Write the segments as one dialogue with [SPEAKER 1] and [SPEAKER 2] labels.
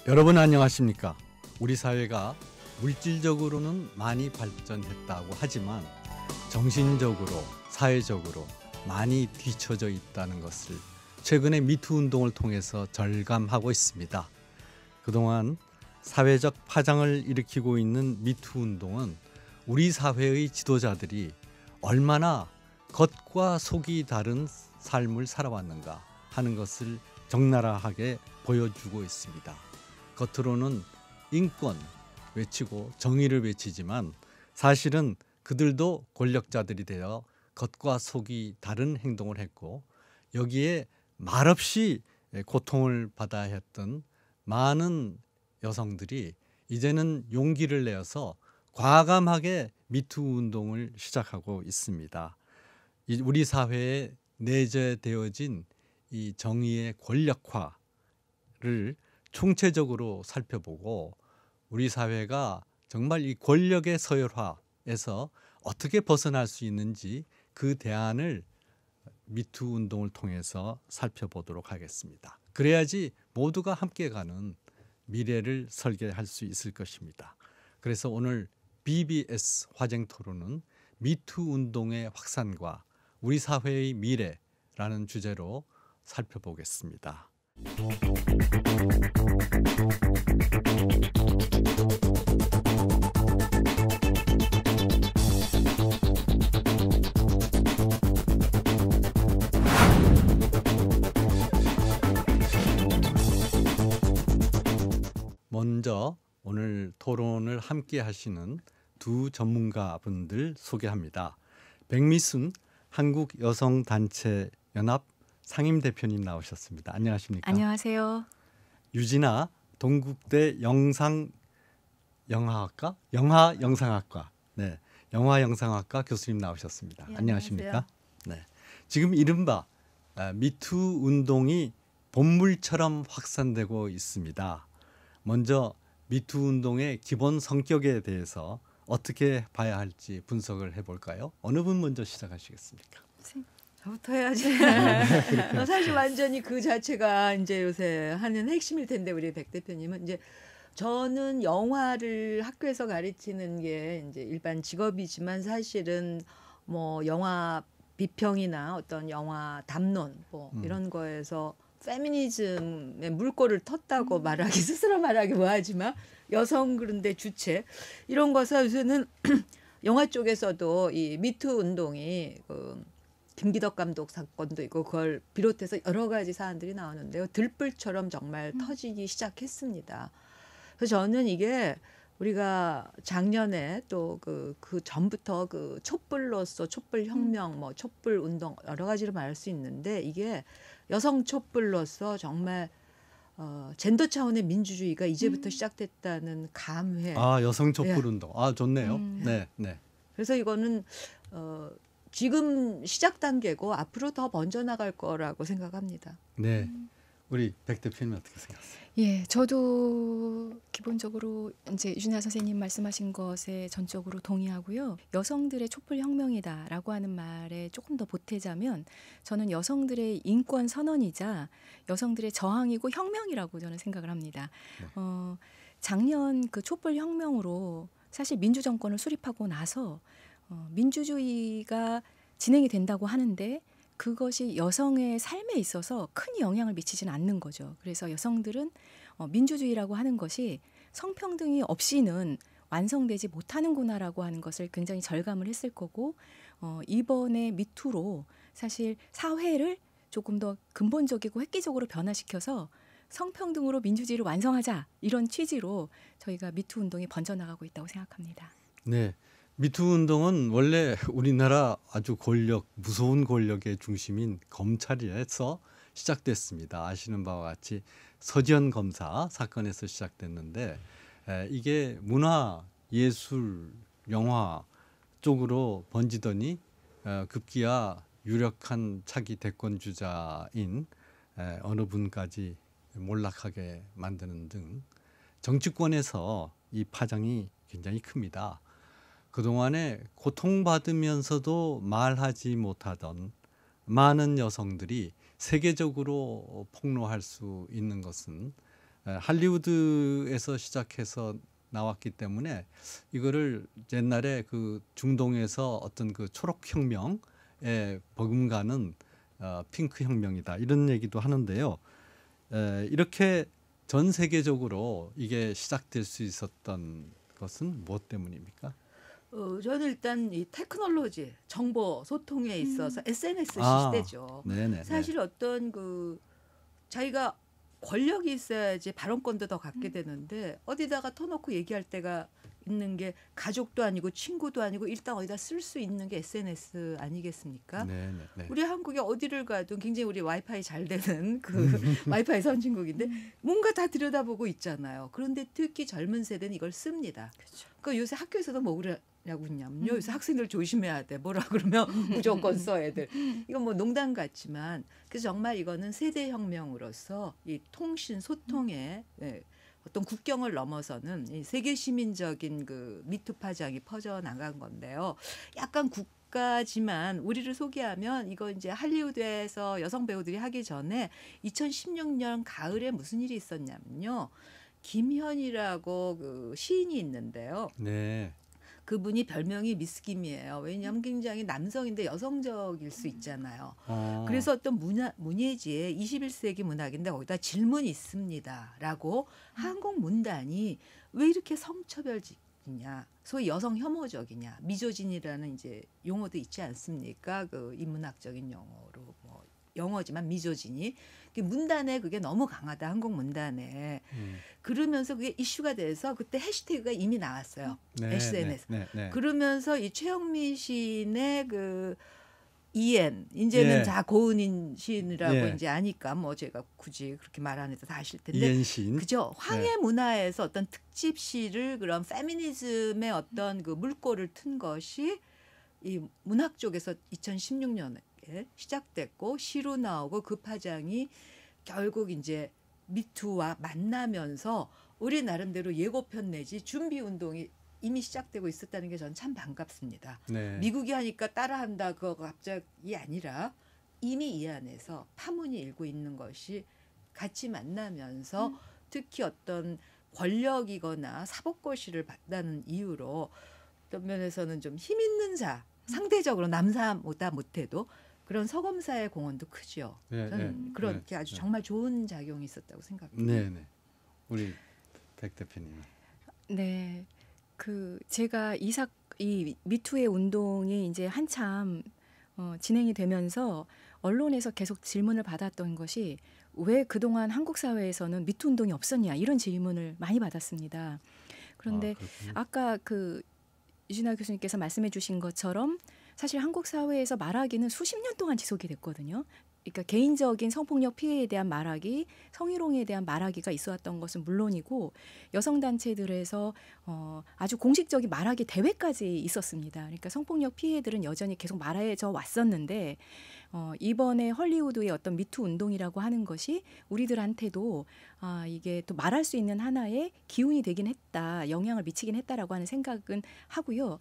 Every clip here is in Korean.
[SPEAKER 1] 여러분 안녕하십니까? 우리 사회가 물질적으로는 많이 발전했다고 하지만 정신적으로, 사회적으로 많이 뒤처져 있다는 것을 최근에 미투 운동을 통해서 절감하고 있습니다. 그동안 사회적 파장을 일으키고 있는 미투 운동은 우리 사회의 지도자들이 얼마나 겉과 속이 다른 삶을 살아왔는가 하는 것을 적나라하게 보여주고 있습니다. 겉으로는 인권 외치고 정의를 외치지만 사실은 그들도 권력자들이 되어 겉과 속이 다른 행동을 했고 여기에 말없이 고통을 받아야 했던 많은 여성들이 이제는 용기를 내어서 과감하게 미투 운동을 시작하고 있습니다. 우리 사회에 내재되어진 이 정의의 권력화를 총체적으로 살펴보고 우리 사회가 정말 이 권력의 서열화에서 어떻게 벗어날 수 있는지 그 대안을 미투 운동을 통해서 살펴보도록 하겠습니다. 그래야지 모두가 함께 가는 미래를 설계할 수 있을 것입니다. 그래서 오늘 BBS 화쟁 토론은 미투 운동의 확산과 우리 사회의 미래라는 주제로 살펴보겠습니다. 먼저 오늘 토론을 함께 하시는 두 전문가분들 소개합니다. 백미순 한국여성단체연합 상임대표님 나오셨습니다. 안녕하십니까?
[SPEAKER 2] 안녕하세요.
[SPEAKER 1] 유진아 동국대 영화영상학과 영화영상학과 교수님 나오셨습니다.
[SPEAKER 2] 네,
[SPEAKER 1] 안녕하십니까? 네. 지금 이른바 미투 운동이 본물처럼 확산되고 있습니다. 먼저 미투 운동의 기본 성격에 대해서 어떻게 봐야 할지 분석을 해볼까요? 어느 분 먼저 시작하시겠습니까?
[SPEAKER 3] 저부터 해야지. 사실 완전히 그 자체가 이제 요새 하는 핵심일 텐데 우리 백 대표님은 이제 저는 영화를 학교에서 가르치는 게 이제 일반 직업이지만 사실은 뭐 영화 비평이나 어떤 영화 담론 뭐 이런 거에서 페미니즘의 물꼬를 텄다고 말하기 스스로 말하기 뭐하지만 여성 그런데 주체 이런 것에서 요새는 영화 쪽에서도 이 미투 운동이 김기덕 감독 사건도 있고 그걸 비롯해서 여러 가지 사안들이 나오는데요. 들불처럼 정말 터지기 시작했습니다. 그래서 저는 이게 우리가 작년에 또 그 전부터 그 촛불로서 촛불혁명, 뭐 촛불운동 여러 가지로 말할 수 있는데 이게 여성 촛불로서 정말 젠더 차원의 민주주의가 이제부터 시작됐다는 감회.
[SPEAKER 1] 아 여성 촛불운동. 아 좋네요. 네.
[SPEAKER 3] 그래서 이거는 지금 시작 단계고 앞으로 더 번져 나갈 거라고 생각합니다.
[SPEAKER 1] 네, 우리 백 대표님 어떻게 생각하세요?
[SPEAKER 2] 예, 저도 기본적으로 이제 유진아 선생님 말씀하신 것에 전적으로 동의하고요. 여성들의 촛불 혁명이다라고 하는 말에 조금 더 보태자면 저는 여성들의 인권 선언이자 여성들의 저항이고 혁명이라고 저는 생각을 합니다.
[SPEAKER 1] 네.
[SPEAKER 2] 작년 그 촛불 혁명으로 사실 민주정권을 수립하고 나서 민주주의가 진행이 된다고 하는데 그것이 여성의 삶에 있어서 큰 영향을 미치지는 않는 거죠. 그래서 여성들은 민주주의라고 하는 것이 성평등이 없이는 완성되지 못하는구나라고 하는 것을 굉장히 절감을 했을 거고 이번에 미투로 사실 사회를 조금 더 근본적이고 획기적으로 변화시켜서 성평등으로 민주주의를 완성하자 이런 취지로 저희가 미투 운동이 번져나가고 있다고 생각합니다.
[SPEAKER 1] 네. 미투 운동은 원래 우리나라 아주 무서운 권력의 중심인 검찰에서 시작됐습니다. 아시는 바와 같이 서지현 검사 사건에서 시작됐는데 이게 문화, 예술, 영화 쪽으로 번지더니 급기야 유력한 차기 대권 주자인 어느 분까지 몰락하게 만드는 등 정치권에서 이 파장이 굉장히 큽니다. 그동안에 고통받으면서도 말하지 못하던 많은 여성들이 세계적으로 폭로할 수 있는 것은 할리우드에서 시작해서 나왔기 때문에 이거를 옛날에 그 중동에서 어떤 그 초록혁명에 버금가는 핑크 혁명이다 이런 얘기도 하는데요. 이렇게 전 세계적으로 이게 시작될 수 있었던 것은 무엇 때문입니까?
[SPEAKER 3] 저는 일단 이 테크놀로지, 정보 소통에 있어서 SNS 시대죠.
[SPEAKER 1] 네네.
[SPEAKER 3] 사실 어떤 그 자기가 권력이 있어야지 발언권도 더 갖게 되는데 어디다가 터놓고 얘기할 때가 있는 게 가족도 아니고 친구도 아니고 일단 어디다 쓸 수 있는 게 SNS 아니겠습니까?
[SPEAKER 1] 네네.
[SPEAKER 3] 우리 한국에 어디를 가도 굉장히 우리 와이파이 잘 되는 그 와이파이 선진국인데 뭔가 다 들여다보고 있잖아요. 그런데 특히 젊은 세대는 이걸 씁니다.
[SPEAKER 2] 그렇죠.
[SPEAKER 3] 그러니까 요새 학교에서도 뭐 그러냐고 했냐면요. 요새 학생들 조심해야 돼. 뭐라 그러면 무조건 써 애들. 이건 뭐 농담 같지만 그래서 정말 이거는 세대혁명으로서 이 통신 소통의 어떤 국경을 넘어서는 이 세계 시민적인 그 미투 파장이 퍼져 나간 건데요. 약간 국가지만 우리를 소개하면 이거 이제 할리우드에서 여성 배우들이 하기 전에 2016년 가을에 무슨 일이 있었냐면요. 김현이라고 그 시인이 있는데요.
[SPEAKER 1] 네.
[SPEAKER 3] 그분이 별명이 미스 김이에요. 왜냐하면 굉장히 남성인데 여성적일 수 있잖아요. 그래서 어떤 문예지의 21세기 문학인데 거기다 질문이 있습니다라고 한국 문단이 왜 이렇게 성차별적이냐, 소위 여성 혐오적이냐, 미조진이라는 이제 용어도 있지 않습니까? 그 인문학적인 용어로 뭐 영어지만 미조진이 문단에 그게 너무 강하다 한국 문단에 그러면서 그게 이슈가 돼서 그때 해시태그가 이미 나왔어요. SNS.
[SPEAKER 1] 네.
[SPEAKER 3] 그러면서 이 최영미 시인의 그 이엔 이제는
[SPEAKER 1] 예.
[SPEAKER 3] 다 고은인 시인이라고
[SPEAKER 1] 예.
[SPEAKER 3] 이제 아니까 뭐 제가 굳이 그렇게 말 안 해도 다 아실 텐데
[SPEAKER 1] 이엔신.
[SPEAKER 3] 그죠? 황해 문화에서 어떤 특집 시를 그런 페미니즘의 어떤 그 물꼬를 튼 것이 이 문학 쪽에서 2016년에 시작됐고 시로 나오고 그 파장이 결국 이제 미투와 만나면서 우리 나름대로 예고편 내지 준비 운동이 이미 시작되고 있었다는 게 저는 참 반갑습니다.
[SPEAKER 1] 네.
[SPEAKER 3] 미국이 하니까 따라한다 그거 갑자기 아니라 이미 이 안에서 파문이 일고 있는 것이 같이 만나면서 특히 어떤 권력이거나 사법고시를 받다는 이유로 어떤 면에서는 좀 힘 있는 자 상대적으로 남사보다 못해도 그런 서검사의 공헌도 크죠. 저는 그렇게 아주 정말 좋은 작용이 있었다고 생각합니다.
[SPEAKER 1] 네네. 우리 백 대표님.
[SPEAKER 2] 네, 제가 이 미투의 운동이 이제 한참 진행이 되면서 언론에서 계속 질문을 받았던 것이 왜 그동안 한국 사회에서는 미투 운동이 없었냐 이런 질문을 많이 받았습니다. 그런데 아까 유진아 교수님께서 말씀해주신 것처럼 사실 한국 사회에서 말하기는 수십 년 동안 지속이 됐거든요. 그러니까 개인적인 성폭력 피해에 대한 말하기, 성희롱에 대한 말하기가 있어왔던 것은 물론이고 여성 단체들에서 아주 공식적인 말하기 대회까지 있었습니다. 그러니까 성폭력 피해들은 여전히 계속 말해져 왔었는데 이번에 헐리우드의 어떤 미투 운동이라고 하는 것이 우리들한테도 이게 또 말할 수 있는 하나의 기운이 되긴 했다, 영향을 미치긴 했다라고 하는 생각은 하고요.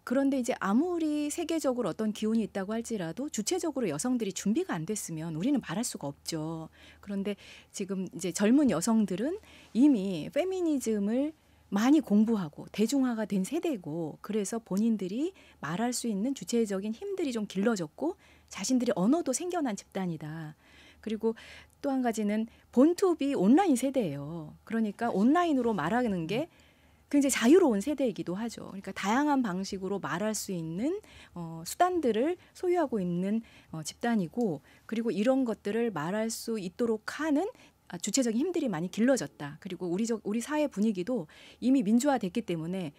[SPEAKER 2] 그런데 이제 아무리 세계적으로 어떤 기운이 있다고 할지라도 주체적으로 여성들이 준비가 안 됐으면 우리는 말할 수가 없죠. 그런데 지금 이제 젊은 여성들은 이미 페미니즘을 많이 공부하고 대중화가 된 세대고 그래서 본인들이 말할 수 있는 주체적인 힘들이 좀 길러졌고 자신들의 언어도 생겨난 집단이다. 그리고 또 한 가지는 본투비 온라인 세대예요. 그러니까 온라인으로 말하는 게 굉장히 자유로운 세대이기도 하죠. 그러니까 다양한 방식으로 말할 수 있는 수단들을 소유하고 있는 집단이고 그리고 이런 것들을 말할 수 있도록 하는 주체적인 힘들이 많이 길러졌다. 그리고 우리 사회 분위기도 이미 민주화됐기 때문에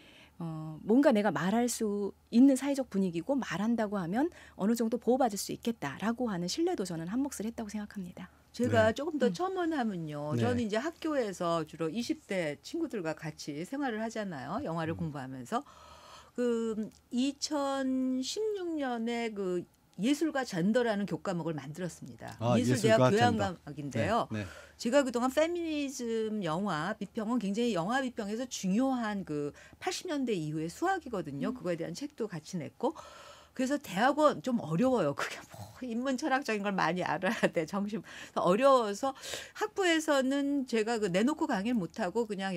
[SPEAKER 2] 뭔가 내가 말할 수 있는 사회적 분위기고 말한다고 하면 어느 정도 보호받을 수 있겠다라고 하는 신뢰도 저는 한몫을 했다고 생각합니다.
[SPEAKER 3] 제가 조금 더 첨언하면요.
[SPEAKER 1] 네.
[SPEAKER 3] 저는 이제 학교에서 주로 20대 친구들과 같이 생활을 하잖아요. 영화를 공부하면서. 2016년에 예술과 젠더라는 교과목을 만들었습니다. 예술대학 교양과목인데요.
[SPEAKER 1] 네.
[SPEAKER 3] 제가 그동안 페미니즘 영화 비평은 굉장히 영화 비평에서 중요한 80년대 이후의 수학이거든요. 그거에 대한 책도 같이 냈고 그래서 대학원 좀 어려워요. 그게 뭐 인문 철학적인 걸 많이 알아야 돼. 정신 어려워서 학부에서는 제가 그 내놓고 강의를 못 하고 그냥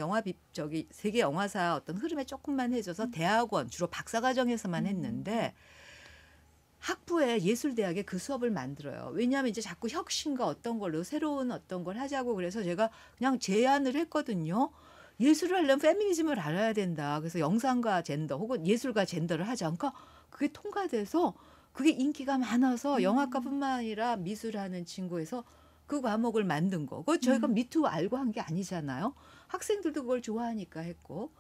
[SPEAKER 3] 저기 세계 영화사 어떤 흐름에 조금만 해줘서 대학원 주로 박사과정에서만 했는데 학부에 예술대학에 그 수업을 만들어요. 왜냐하면 이제 자꾸 혁신과 어떤 걸로 새로운 어떤 걸 하자고 그래서 제가 그냥 제안을 했거든요. 예술을 하려면 페미니즘을 알아야 된다. 그래서 영상과 젠더 혹은 예술과 젠더를 하자. 그러니까 그게 통과돼서 그게 인기가 많아서 영화과뿐만 아니라 미술하는 친구에서 그 과목을 만든 거. 그거 저희가 미투 알고 한 게 아니잖아요. 학생들도 그걸 좋아하니까 했고.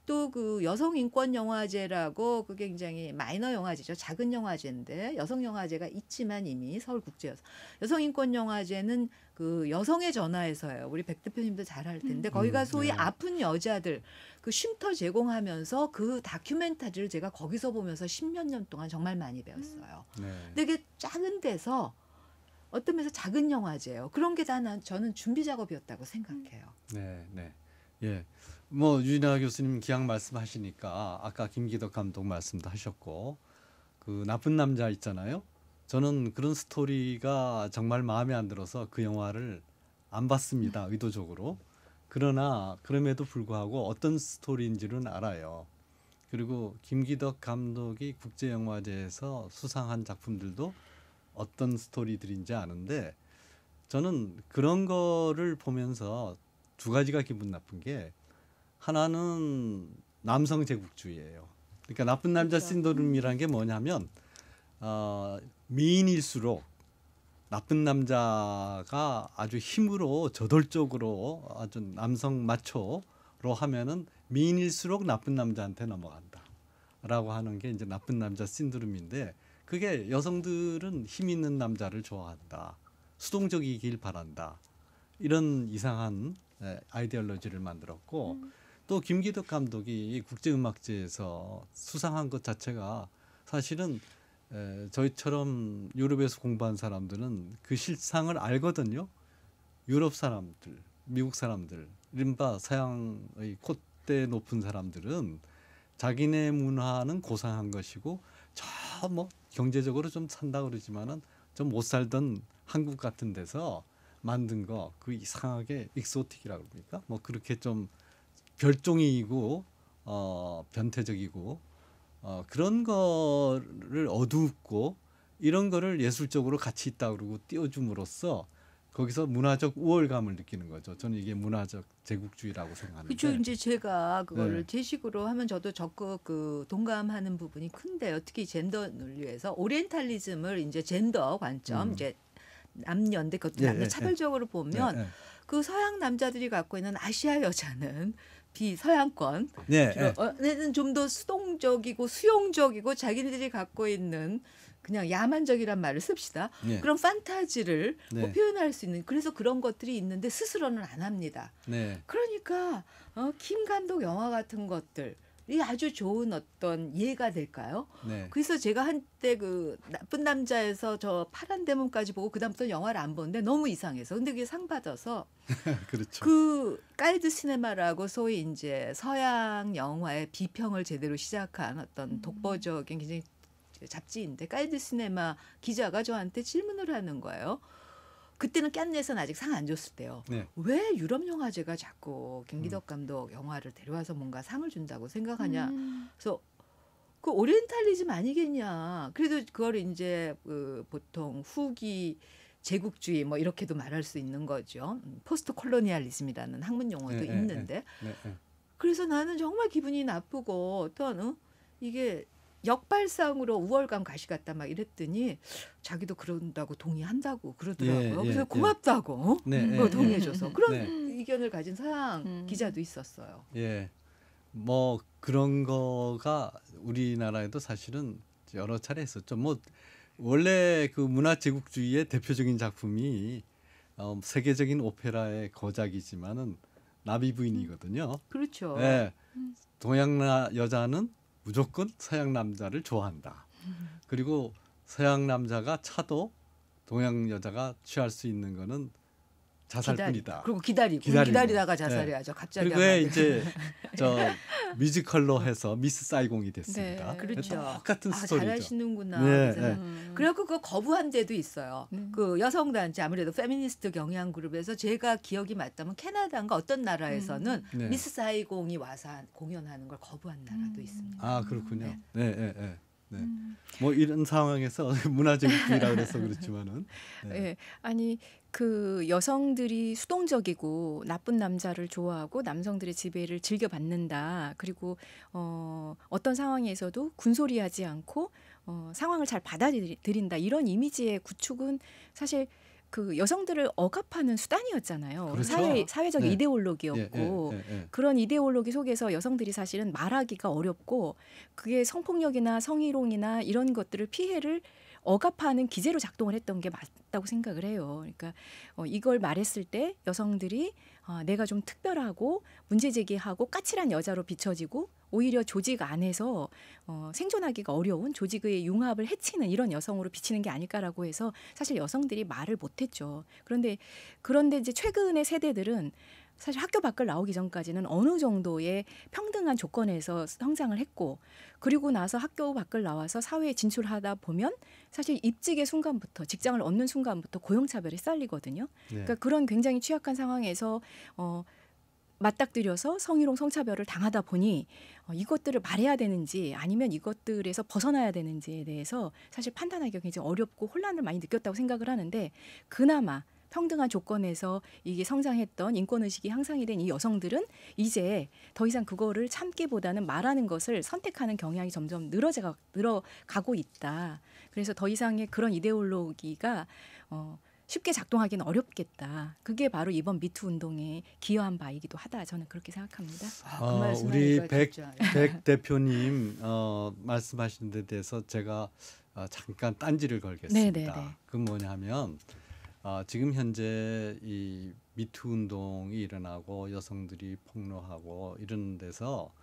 [SPEAKER 3] 또 그 여성인권영화제라고 그게 굉장히 마이너 영화제죠. 작은 영화제인데 여성영화제가 있지만 이미 서울국제여서 여성인권영화제는 그 여성의 전화에서요. 우리 백 대표님도 잘 알 텐데 거기가 소위
[SPEAKER 1] 네.
[SPEAKER 3] 아픈 여자들 그 쉼터 제공하면서 그 다큐멘터리를 제가 거기서 보면서 10몇 년 동안 정말 많이 배웠어요.
[SPEAKER 1] 네.
[SPEAKER 3] 근데 이게 작은 데서 어떤 면에서 작은 영화제예요. 그런 게 다 저는 준비 작업이었다고 생각해요.
[SPEAKER 1] 네, 네. 예. 뭐 유인하 교수님 기약 말씀하시니까 아까 김기덕 감독 말씀도 하셨고 그 나쁜 남자 있잖아요. 저는 그런 스토리가 정말 마음에 안 들어서 그 영화를 안 봤습니다. 의도적으로. 그러나 그럼에도 불구하고 어떤 스토리인지는 알아요. 그리고 김기덕 감독이 국제영화제에서 수상한 작품들도 어떤 스토리들인지 아는데 저는 그런 거를 보면서 두 가지가 기분 나쁜 게 하나는 남성 제국주의예요. 그러니까 나쁜 남자
[SPEAKER 3] 그렇죠.
[SPEAKER 1] 신드롬이라는 게 뭐냐면 미인일수록 나쁜 남자가 아주 힘으로 저돌적으로 아주 남성 마초로 하면은 미인일수록 나쁜 남자한테 넘어간다라고 하는 게 이제 나쁜 남자 신드롬인데 그게 여성들은 힘 있는 남자를 좋아한다. 수동적이길 바란다. 이런 이상한 아이디올로지를 만들었고 또 김기덕 감독이 이 국제음악제에서 수상한 것 자체가 사실은 저희처럼 유럽에서 공부한 사람들은 그 실상을 알거든요. 유럽 사람들, 미국 사람들, 이른바 서양의 콧대 높은 사람들은 자기네 문화는 고상한 것이고 저 뭐 경제적으로 좀 산다 그러지만은 좀 못 살던 한국 같은 데서 만든 거 그 이상하게 익소틱이라고 그럽니까? 뭐 그렇게 좀 별종이고 변태적이고 그런 거를 어둡고 이런 거를 예술적으로 가치 있다 그러고 띄워줌으로써 거기서 문화적 우월감을 느끼는 거죠. 저는 이게 문화적 제국주의라고 생각하는데.
[SPEAKER 3] 그렇죠. 이제 제가 그거를
[SPEAKER 1] 네.
[SPEAKER 3] 제 식으로 하면 저도 적극 그 동감하는 부분이 큰데요. 특히 젠더 논리에서 오리엔탈리즘을 이제 젠더 관점 이제 남녀인데 그것도
[SPEAKER 1] 예,
[SPEAKER 3] 남녀
[SPEAKER 1] 예,
[SPEAKER 3] 차별적으로 보면 그 서양 남자들이 갖고 있는 아시아 여자는 비서양권
[SPEAKER 1] 네,
[SPEAKER 3] 주로 는 좀 더 수동적이고 수용적이고 자기네들이 갖고 있는 그냥 야만적이란 말을 씁시다.
[SPEAKER 1] 네.
[SPEAKER 3] 그런 판타지를
[SPEAKER 1] 네.
[SPEAKER 3] 뭐 표현할 수 있는 그래서 그런 것들이 있는데 스스로는 안 합니다.
[SPEAKER 1] 네.
[SPEAKER 3] 그러니까 김 감독 영화 같은 것들이 아주 좋은 어떤 예가 될까요?
[SPEAKER 1] 네.
[SPEAKER 3] 그래서 제가 한때 그 나쁜 남자에서 저 파란 대문까지 보고 그다음부터 영화를 안 보는데 너무 이상해서 근데 그게 상 받아서
[SPEAKER 1] 그렇죠.
[SPEAKER 3] 그 가이드 시네마라고 소위 이제 서양 영화의 비평을 제대로 시작한 어떤 독보적인 굉장히 잡지인데 가이드 시네마 기자가 저한테 질문을 하는 거예요. 그때는 깐느에서는 아직 상 안 줬을 때요.
[SPEAKER 1] 네.
[SPEAKER 3] 왜 유럽 영화제가 자꾸 김기덕 감독 영화를 데려와서 뭔가 상을 준다고 생각하냐. 그래서 그 오리엔탈리즘 아니겠냐. 그래도 그걸 이제 그 보통 후기 제국주의 뭐 이렇게도 말할 수 있는 거죠. 포스트 콜로니얼리즘이라는 학문 용어도
[SPEAKER 1] 네, 네,
[SPEAKER 3] 있는데.
[SPEAKER 1] 네. 네.
[SPEAKER 3] 그래서 나는 정말 기분이 나쁘고 어떤 이게 역발상으로 우월감 가시 같다 막 이랬더니 자기도 그런다고 동의한다고 그러더라고요.
[SPEAKER 1] 예,
[SPEAKER 3] 그래서
[SPEAKER 1] 예,
[SPEAKER 3] 고맙다고
[SPEAKER 1] 네,
[SPEAKER 3] 그거
[SPEAKER 1] 예,
[SPEAKER 3] 동의해줘서 그런
[SPEAKER 1] 네.
[SPEAKER 3] 의견을 가진 서양 기자도 있었어요.
[SPEAKER 1] 예. 뭐 그런 거가 우리나라에도 사실은 여러 차례 있었죠. 뭐 원래 그 문화 제국주의의 대표적인 작품이 세계적인 오페라의 거작이지만은 나비 부인이거든요.
[SPEAKER 3] 그렇죠.
[SPEAKER 1] 예. 동양 여자는 무조건 서양 남자를 좋아한다. 그리고 서양 남자가 차도 동양 여자가 취할 수 있는 거는 자살뿐이다.
[SPEAKER 3] 그리고 기다리고
[SPEAKER 1] 기다리고.
[SPEAKER 3] 기다리다가 자살해야죠. 갑자기
[SPEAKER 1] 그리고
[SPEAKER 3] 한마디로.
[SPEAKER 1] 이제 저 뮤지컬로 해서 미스 사이공이 됐습니다.
[SPEAKER 2] 네.
[SPEAKER 3] 그렇죠.
[SPEAKER 1] 똑같은 스토리죠.
[SPEAKER 3] 잘하시는구나.
[SPEAKER 1] 네,
[SPEAKER 3] 그래서
[SPEAKER 1] 네.
[SPEAKER 3] 그래갖고 그거 거부한 데도 있어요.
[SPEAKER 2] 네.
[SPEAKER 3] 그 여성단체 아무래도 페미니스트 경향 그룹에서 제가 기억이 맞다면 캐나다인가 어떤 나라에서는
[SPEAKER 1] 네.
[SPEAKER 3] 미스 사이공이 와서 공연하는 걸 거부한 나라도 있습니다.
[SPEAKER 1] 아 그렇군요. 네, 네, 네. 네. 뭐 이런 상황에서 문화적이라 그래서 그렇지만은 네.
[SPEAKER 2] 예, 아니 그 여성들이 수동적이고 나쁜 남자를 좋아하고 남성들의 지배를 즐겨받는다. 그리고 어떤 상황에서도 군소리하지 않고 상황을 잘 받아들인다. 이런 이미지의 구축은 사실 그 여성들을 억압하는 수단이었잖아요.
[SPEAKER 1] 그렇죠.
[SPEAKER 2] 사회적
[SPEAKER 1] 네.
[SPEAKER 2] 이데올로기였고
[SPEAKER 1] 예, 예, 예, 예.
[SPEAKER 2] 그런 이데올로기 속에서 여성들이 사실은 말하기가 어렵고 그게 성폭력이나 성희롱이나 이런 것들을 피해를 억압하는 기제로 작동을 했던 게 맞다고 생각을 해요. 그러니까 이걸 말했을 때 여성들이 내가 좀 특별하고 문제 제기하고 까칠한 여자로 비춰지고 오히려 조직 안에서 생존하기가 어려운 조직의 융합을 해치는 이런 여성으로 비치는 게 아닐까라고 해서 사실 여성들이 말을 못했죠. 그런데 이제 최근의 세대들은 사실 학교 밖을 나오기 전까지는 어느 정도의 평등한 조건에서 성장을 했고 그리고 나서 학교 밖을 나와서 사회에 진출하다 보면 사실 입직의 순간부터 직장을 얻는 순간부터 고용차별에 시달리거든요.
[SPEAKER 1] 네.
[SPEAKER 2] 그러니까 그런 굉장히 취약한 상황에서 맞닥뜨려서 성희롱 성차별을 당하다 보니 이것들을 말해야 되는지 아니면 이것들에서 벗어나야 되는지에 대해서 사실 판단하기가 굉장히 어렵고 혼란을 많이 느꼈다고 생각을 하는데 그나마 평등한 조건에서 이게 성장했던 인권의식이 향상이 된 이 여성들은 이제 더 이상 그거를 참기보다는 말하는 것을 선택하는 경향이 점점 늘어가고 있다. 그래서 더 이상의 그런 이데올로기가 쉽게 작동하기는 어렵겠다. 그게 바로 이번 미투 운동에 기여한 바이기도 하다. 저는 그렇게 생각합니다.
[SPEAKER 3] 그 말씀
[SPEAKER 1] 우리
[SPEAKER 3] 하니까
[SPEAKER 1] 백
[SPEAKER 3] 진짜.
[SPEAKER 1] 대표님 말씀하신 데 대해서 제가 잠깐 딴지를 걸겠습니다.
[SPEAKER 2] 네네네.
[SPEAKER 1] 그 뭐냐면 지금 현재 이 미투 운동이 일어나고 여성들이 폭로하고 이런 데서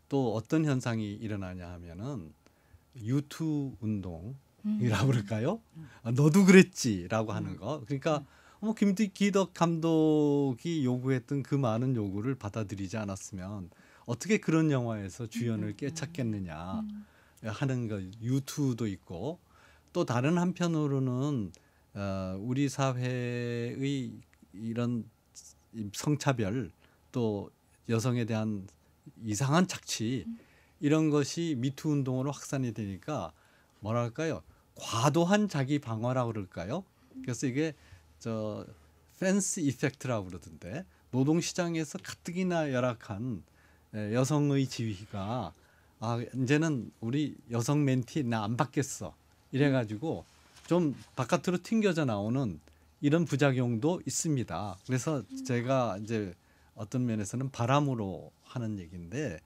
[SPEAKER 1] 또 어떤 현상이 일어나냐 하면은 유투 운동이라고 그럴까요? 너도 그랬지라고 하는 거. 그러니까 김기덕 감독이 요구했던 그 많은 요구를 받아들이지 않았으면 어떻게 그런 영화에서 주연을 꿰찼겠느냐 하는 거 유투도 있고 또 다른 한편으로는 우리 사회의 이런 성차별 또 여성에 대한 이상한 착취 이런 것이 미투 운동으로 확산이 되니까 뭐랄까요 과도한 자기 방어라고 그럴까요? 그래서 이게 저 펜스 이펙트라고 그러던데 노동시장에서 가뜩이나 열악한 여성의 지위가 이제는 우리 여성 멘티 나 안 받겠어 이래가지고 좀 바깥으로 튕겨져 나오는 이런 부작용도 있습니다. 그래서 제가 이제 어떤 면에서는 바람으로 하는 얘기인데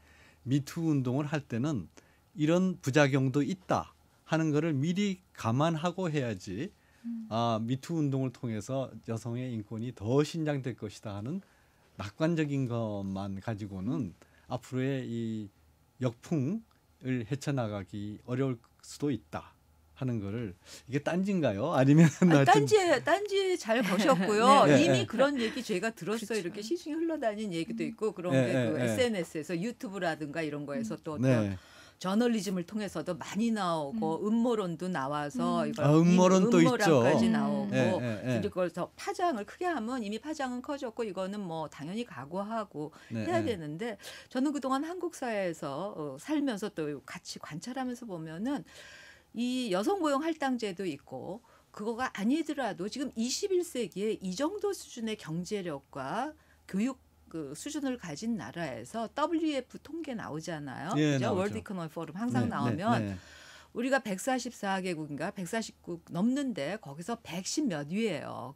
[SPEAKER 1] 미투 운동을 할 때는 이런 부작용도 있다 하는 거를 미리 감안하고 해야지 미투 운동을 통해서 여성의 인권이 더 신장될 것이다 하는 낙관적인 것만 가지고는 앞으로의 이 역풍을 헤쳐나가기 어려울 수도 있다. 하는 거를 이게 딴지인가요? 아니면
[SPEAKER 3] 딴지에 잘 거셨고요.
[SPEAKER 1] 네,
[SPEAKER 3] 이미
[SPEAKER 1] 네.
[SPEAKER 3] 그런 얘기 제가 들었어요.
[SPEAKER 2] 그렇죠.
[SPEAKER 3] 이렇게 시중에 흘러다니는 얘기도 있고 그런
[SPEAKER 1] 네,
[SPEAKER 3] 게
[SPEAKER 1] 네,
[SPEAKER 3] 그
[SPEAKER 1] 네.
[SPEAKER 3] SNS에서 유튜브라든가 이런 거에서 또 어떤
[SPEAKER 1] 네.
[SPEAKER 3] 저널리즘을 통해서도 많이 나오고 음모론도 나와서 이걸
[SPEAKER 1] 음모론도
[SPEAKER 3] 음모론까지
[SPEAKER 1] 있죠.
[SPEAKER 3] 나오고
[SPEAKER 1] 네, 네, 네.
[SPEAKER 3] 그걸 더 파장을 크게 하면 이미 파장은 커졌고 이거는 뭐 당연히 각오하고
[SPEAKER 1] 네,
[SPEAKER 3] 해야
[SPEAKER 1] 네.
[SPEAKER 3] 되는데 저는 그동안 한국 사회에서 살면서 또 같이 관찰하면서 보면은 이 여성 고용 할당제도 있고 그거가 아니더라도 지금 21세기에 이 정도 수준의 경제력과 교육 그 수준을 가진 나라에서 WF 통계 나오잖아요.
[SPEAKER 1] 예,
[SPEAKER 3] 그죠?
[SPEAKER 1] 나오죠.
[SPEAKER 3] 월드 이코노미 포럼 항상
[SPEAKER 1] 네,
[SPEAKER 3] 나오면
[SPEAKER 1] 네, 네.
[SPEAKER 3] 우리가 144개국인가 149국 넘는데 거기서 110 몇 위예요.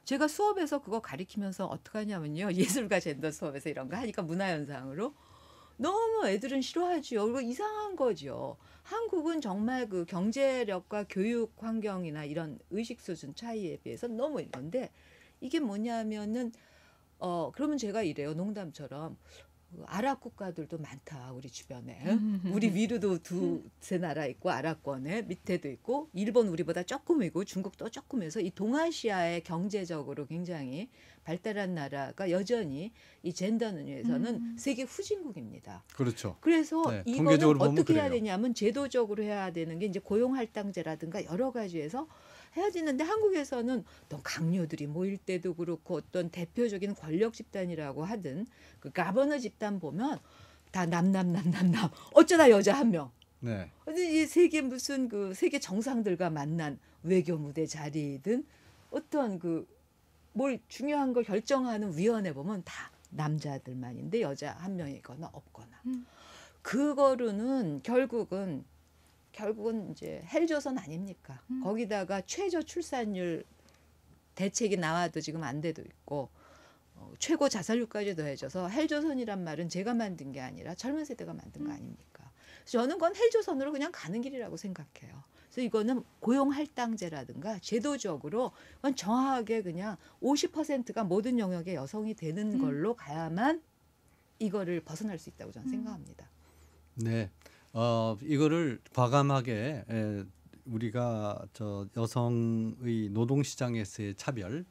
[SPEAKER 3] 제가 수업에서 그거 가리키면서 어떻게 하냐면요. 예술과 젠더 수업에서 이런 거 하니까 문화현상으로 너무 애들은 싫어하죠. 그리고 이상한 거죠. 한국은 정말 그 경제력과 교육 환경이나 이런 의식 수준 차이에 비해서 너무 있는데 이게 뭐냐면은 그러면 제가 이래요. 농담처럼 아랍 국가들도 많다 우리 주변에. 우리 위로도 두세 나라 있고 아랍권에 밑에도 있고 일본 우리보다 조금이고 중국도 조금해서 이 동아시아의 경제적으로 굉장히 발달한 나라가 여전히 이 젠더 논의에서는 세계 후진국입니다.
[SPEAKER 1] 그렇죠.
[SPEAKER 3] 그래서
[SPEAKER 1] 네,
[SPEAKER 3] 이거는
[SPEAKER 1] 통계적으로 보면
[SPEAKER 3] 어떻게 해야
[SPEAKER 1] 그래요.
[SPEAKER 3] 되냐면 제도적으로 해야 되는 게 이제 고용할당제라든가 여러 가지에서 해야 되는데 한국에서는 어떤 강요들이 모일 때도 그렇고 어떤 대표적인 권력 집단이라고 하든 그 가버너 집단 보면 다 남남남남남 어쩌다 여자 한 명.
[SPEAKER 1] 네.
[SPEAKER 3] 근데 이 세계 무슨 그 세계 정상들과 만난 외교 무대 자리든 어떤 그 뭘 중요한 걸 결정하는 위원회 보면 다 남자들만인데 여자 한 명이거나 없거나 그거로는 결국은 이제 헬조선 아닙니까? 거기다가 최저 출산율 대책이 나와도 지금 안 돼도 있고 최고 자살률까지 더해져서 헬조선이란 말은 제가 만든 게 아니라 젊은 세대가 만든 거 아닙니까? 그래서 저는 그건 헬조선으로 그냥 가는 길이라고 생각해요. 그래서 이거는 고용할당제라든가 제도적으로 그건 정확하게 그냥 50%가 모든 영역의 여성이 되는 걸로 가야만 이거를 벗어날 수 있다고 저는 생각합니다.
[SPEAKER 1] 네. 이거를 과감하게 우리가 저 여성의 노동 시장에서의 차별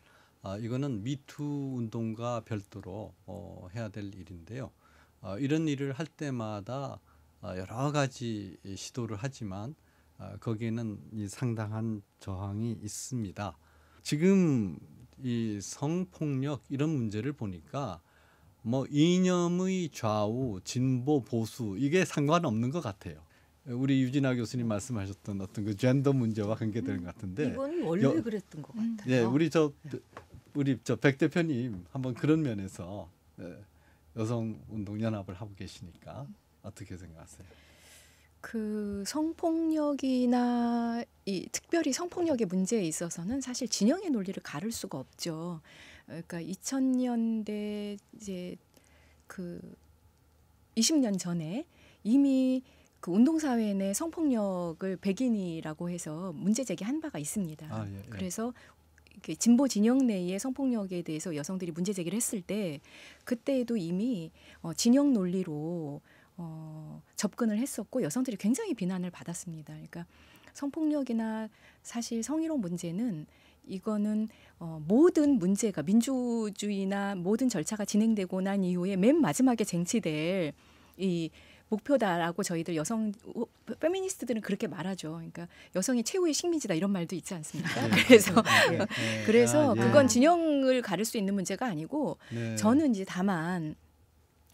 [SPEAKER 1] 이거는 미투 운동과 별도로 해야 될 일인데요. 이런 일을 할 때마다 여러 가지 시도를 하지만 거기에는 이 상당한 저항이 있습니다. 지금 이 성폭력 이런 문제를 보니까 뭐 이념의 좌우, 진보, 보수 이게 상관없는 것 같아요. 우리 유진아 교수님 말씀하셨던 어떤 그 젠더 문제와 관계되는 것 같은데
[SPEAKER 3] 이건 원래 그랬던 것 같아요.
[SPEAKER 1] 네, 우리 저 백 대표님 한번 그런 면에서 여성 운동 연합을 하고 계시니까 어떻게 생각하세요?
[SPEAKER 2] 그 성폭력이나 이 특별히 성폭력의 문제에 있어서는 사실 진영의 논리를 가를 수가 없죠. 그러니까 2000년대 이제 그 20년 전에 이미 그 운동사회 내 성폭력을 백인이라고 해서 문제 제기한 바가 있습니다.
[SPEAKER 1] 예.
[SPEAKER 2] 그래서 이렇게 진보 진영 내의 성폭력에 대해서 여성들이 문제 제기를 했을 때 그때에도 이미 진영 논리로 접근을 했었고 여성들이 굉장히 비난을 받았습니다. 그러니까 성폭력이나 사실 성희롱 문제는 이거는 모든 문제가 민주주의나 모든 절차가 진행되고 난 이후에 맨 마지막에 쟁취될 이 목표다라고 저희들 여성 페미니스트들은 그렇게 말하죠. 그러니까 여성이 최후의 식민지다 이런 말도 있지 않습니까? 그래서 그건 진영을 가를 수 있는 문제가 아니고 저는 이제 다만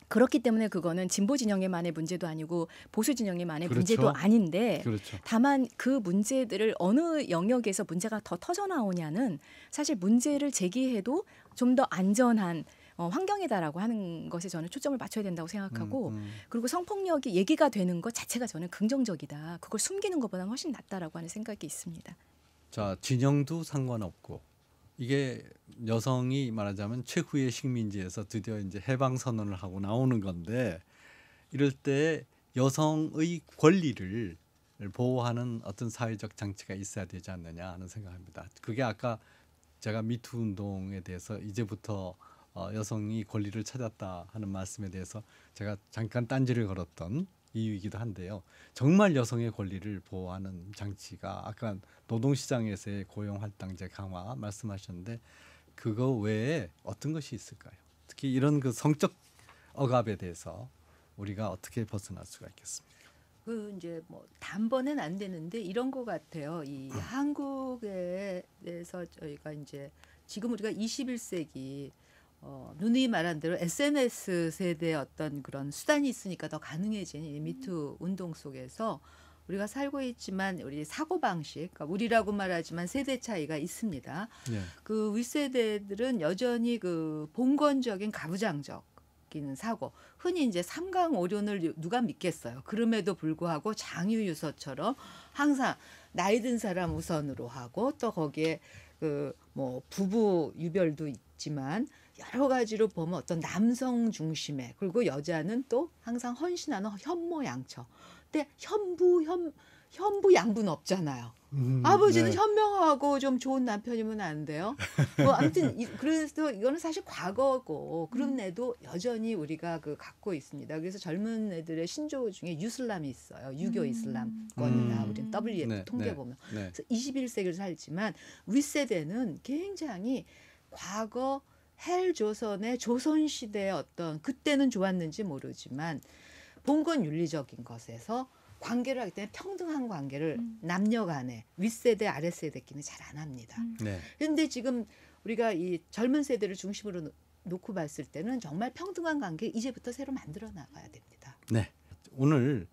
[SPEAKER 2] 그렇기 때문에 그거는 진보 진영에만의 문제도 아니고 보수 진영에만의 문제도 아닌데 다만 그 문제들을 어느 영역에서 문제가 더 터져 나오냐는 사실 문제를 제기해도 좀 더 안전한 환경이다라고 하는 것에 저는 초점을 맞춰야 된다고 생각하고 그리고 성폭력이 얘기가 되는 것 자체가 저는 긍정적이다. 그걸 숨기는 것보다는 훨씬 낫다라고 하는 생각이 있습니다.
[SPEAKER 1] 자, 진영도 상관없고 이게 여성이 말하자면 최후의 식민지에서 드디어 이제 해방 선언을 하고 나오는 건데 이럴 때 여성의 권리를 보호하는 어떤 사회적 장치가 있어야 되지 않느냐 하는 생각합니다. 그게 아까 제가 미투 운동에 대해서 이제부터 여성이 권리를 찾았다 하는 말씀에 대해서 제가 잠깐 딴지를 걸었던 이유이기도 한데요. 정말 여성의 권리를 보호하는 장치가 아까 노동시장에서의 고용할당제 강화 말씀하셨는데 그거 외에 어떤 것이 있을까요? 특히 이런 그 성적 억압에 대해서 우리가 어떻게 벗어날 수가 있겠습니까?
[SPEAKER 3] 그 이제 뭐 단번엔 안 되는데 이런 것 같아요. 이 한국에 대해서 저희가 이제 지금 우리가 21세기 누누이 말한 대로 SNS 세대의 어떤 그런 수단이 있으니까 더 가능해진 이 미투 운동 속에서 우리가 살고 있지만 우리 사고방식, 그러니까 우리라고 말하지만 세대 차이가 있습니다. 그 윗세대들은 여전히 그 봉건적인 가부장적인 사고, 흔히 이제 삼강오륜을 누가 믿겠어요. 그럼에도 불구하고 장유유서처럼 항상 나이 든 사람 우선으로 하고 또 거기에 그 뭐 부부 유별도 있지만 여러 가지로 보면 어떤 남성 중심의 그리고 여자는 또 항상 헌신하는 현모양처. 근데 현부 양부는 없잖아요. 아버지는
[SPEAKER 1] 네.
[SPEAKER 3] 현명하고 좀 좋은 남편이면 안 돼요. 뭐 아무튼 그래서 이거는 사실 과거고 그런 애도 여전히 우리가 그 갖고 있습니다. 그래서 젊은 애들의 신조 중에 유슬람이 있어요. 유교 이슬람권이나 우리는 WF
[SPEAKER 1] 네,
[SPEAKER 3] 통계
[SPEAKER 1] 네,
[SPEAKER 3] 보면.
[SPEAKER 1] 네.
[SPEAKER 3] 그래서 21세기를 살지만 윗세대는 굉장히 과거 헬조선의 조선시대의 어떤 그때는 좋았는지 모르지만 봉건 윤리적인 것에서 관계를 하기 때문에 평등한 관계를 남녀 간에 윗세대 아랫세대끼리 잘 안 합니다.
[SPEAKER 1] 네.
[SPEAKER 3] 그런데 지금 우리가 이 젊은 세대를 중심으로 놓고 봤을 때는 정말 평등한 관계 이제부터 새로 만들어 나가야 됩니다.
[SPEAKER 1] 네. 오늘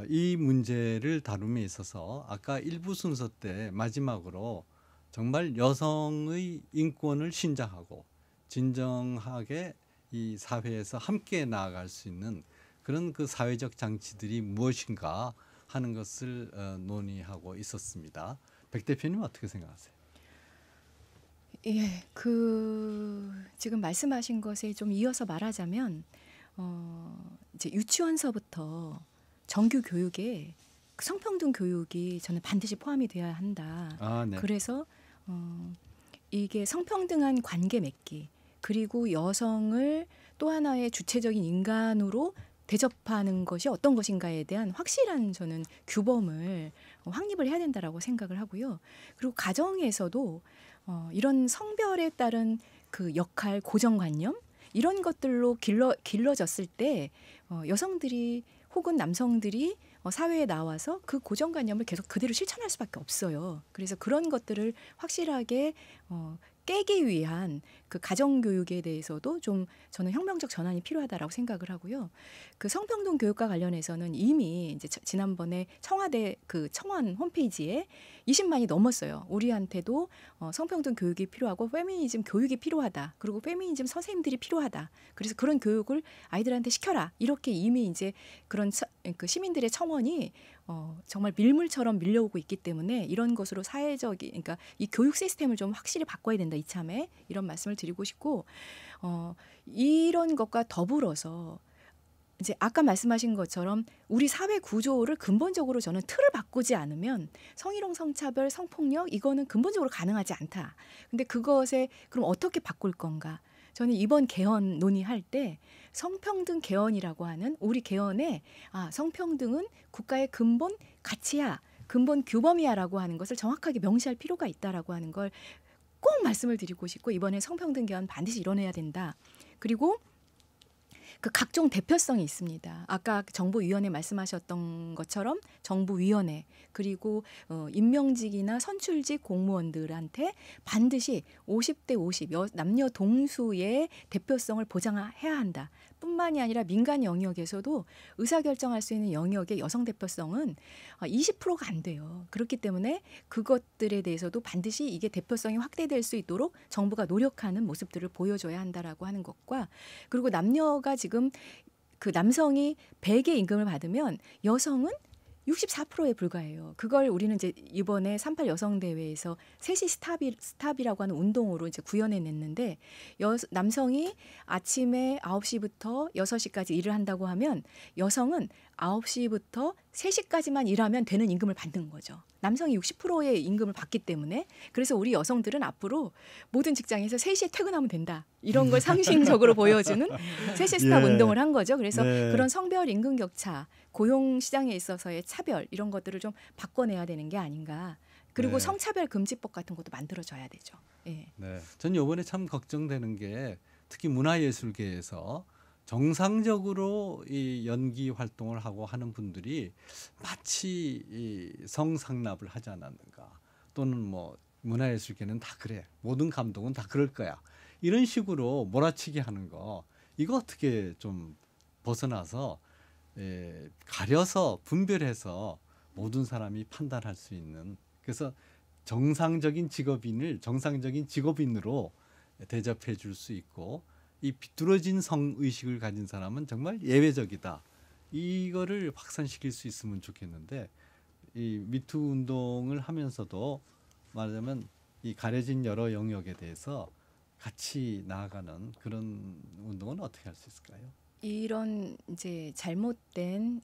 [SPEAKER 1] 이 문제를 다룸에 있어서 아까 일부 순서 때 마지막으로 정말 여성의 인권을 신장하고 진정하게 이 사회에서 함께 나아갈 수 있는 그런 그 사회적 장치들이 무엇인가 하는 것을 논의하고 있었습니다. 백 대표님 어떻게 생각하세요?
[SPEAKER 2] 예, 그 지금 말씀하신 것에 좀 이어서 말하자면 이제 유치원서부터 정규 교육에 성평등 교육이 저는 반드시 포함이 되어야 한다.
[SPEAKER 1] 아, 네.
[SPEAKER 2] 그래서 이게 성평등한 관계 맺기 그리고 여성을 또 하나의 주체적인 인간으로 대접하는 것이 어떤 것인가에 대한 확실한 저는 규범을 확립을 해야 된다라고 생각을 하고요. 그리고 가정에서도 이런 성별에 따른 그 역할 고정관념 이런 것들로 길러졌을 때 여성들이 혹은 남성들이 사회에 나와서 그 고정관념을 계속 그대로 실천할 수밖에 없어요. 그래서 그런 것들을 확실하게 깨기 위한 그 가정교육에 대해서도 좀 저는 혁명적 전환이 필요하다라고 생각을 하고요. 그 성평등 교육과 관련해서는 이미 이제 지난번에 청와대 그 청원 홈페이지에 20만이 넘었어요. 우리한테도 성평등 교육이 필요하고 페미니즘 교육이 필요하다. 그리고 페미니즘 선생님들이 필요하다. 그래서 그런 교육을 아이들한테 시켜라. 이렇게 이미 이제 그런 그 시민들의 청원이 정말 밀물처럼 밀려오고 있기 때문에 이런 것으로 사회적인 그러니까 이 교육 시스템을 좀 확실히 바꿔야 된다 이참에 이런 말씀을 드리고 싶고 이런 것과 더불어서 이제 아까 말씀하신 것처럼 우리 사회 구조를 근본적으로 저는 틀을 바꾸지 않으면 성희롱, 성차별, 성폭력 이거는 근본적으로 가능하지 않다. 근데 그것에 그럼 어떻게 바꿀 건가? 저는 이번 개헌 논의할 때 성평등 개헌이라고 하는 우리 개헌에 성평등은 국가의 근본 가치야, 근본 규범이야라고 하는 것을 정확하게 명시할 필요가 있다라고 하는 걸 꼭 말씀을 드리고 싶고 이번에 성평등 개헌 반드시 이뤄내야 된다. 그리고 그 각종 대표성이 있습니다. 아까 정부위원회 말씀하셨던 것처럼 정부위원회 그리고 임명직이나 선출직 공무원들한테 반드시 50대 50 남녀 동수의 대표성을 보장해야 한다. 뿐만이 아니라 민간 영역에서도 의사결정할 수 있는 영역의 여성 대표성은 20%가 안 돼요. 그렇기 때문에 그것들에 대해서도 반드시 이게 대표성이 확대될 수 있도록 정부가 노력하는 모습들을 보여줘야 한다라고 하는 것과 그리고 남녀가 지금 그 남성이 100의 임금을 받으면 여성은 64%에 불과해요. 그걸 우리는 이제 이번에 38 여성대회에서 셋이 스탑이라고 하는 운동으로 이제 구현해냈는데 남성이 아침에 9시부터 6시까지 일을 한다고 하면 여성은 9시부터 3시까지만 일하면 되는 임금을 받는 거죠. 남성이 60%의 임금을 받기 때문에 그래서 우리 여성들은 앞으로 모든 직장에서 3시에 퇴근하면 된다. 이런 걸 상징적으로 보여주는 3시 스탑 운동을 한 거죠. 그래서 그런 성별 임금 격차, 고용 시장에 있어서의 차별 이런 것들을 좀 바꿔내야 되는 게 아닌가. 그리고 성차별 금지법 같은 것도 만들어져야 되죠. 예.
[SPEAKER 1] 네. 전 이번에 참 걱정되는 게 특히 문화예술계에서 정상적으로 이 연기 활동을 하고 하는 분들이 마치 이 성상납을 하지 않았는가 또는 뭐 문화예술계는 다 그래 모든 감독은 다 그럴 거야 이런 식으로 몰아치기 하는 거 이거 어떻게 좀 벗어나서 가려서 분별해서 모든 사람이 판단할 수 있는 그래서 정상적인 직업인을 정상적인 직업인으로 대접해 줄 수 있고 이 비뚤어진 성의식을 가진 사람은 정말 예외적이다. 이거를 확산시킬 수 있으면 좋겠는데 이 미투 운동을 하면서도 말하자면 이 가려진 여러 영역에 대해서 같이 나아가는 그런 운동은 어떻게 할 수 있을까요?
[SPEAKER 2] 이런 이제 잘못된